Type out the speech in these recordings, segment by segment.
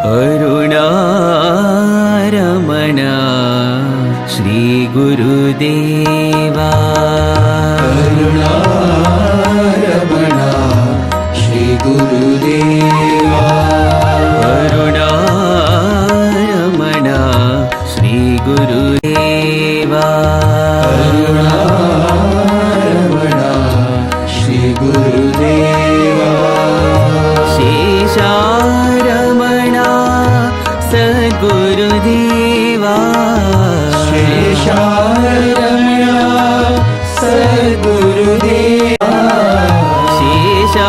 अरुणारमणा श्री गुरुदेवा। अरुणारमणा श्री गुरुदेवा। अरुणारमणा श्री गुरुदेवा। अरुणारमणा श्री गुरुदेवा। शेषारमणा सद्गुरुदेवा। शेषारमणा सद्गुरुदेवा। शेषारमणा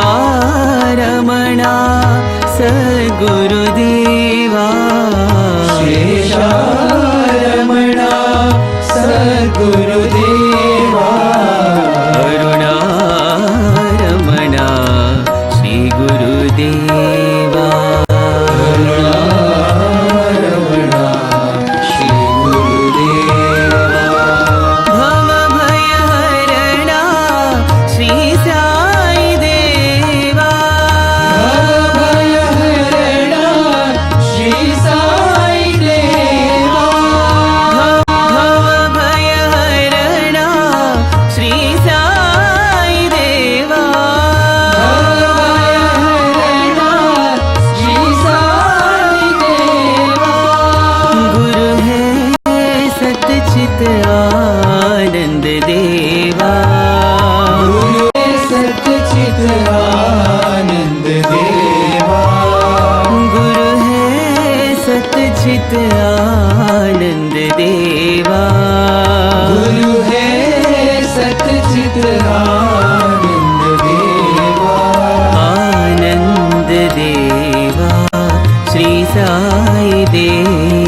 सद्गुरुदेवा। शेषारमणा सद्गुरुदेवा। अरुणारमणा श्री गुरुदेवा। अरुणारमणा श्री गुरुदेवा। भवभयहरणा श्री साई देवा। भवभयहरणा श्री साई देवा। भवभयहरणा श्री साई देवा। भवभयहरणा श्री साई देवा। गुरु है सतचित आनंद देवा। गुरु है सच्चित आनंद देवा। गुरु है सतचित आनंद देवा। गुरु है सच्चित आनंद देवा। आनंद देवा श्री साई देवा।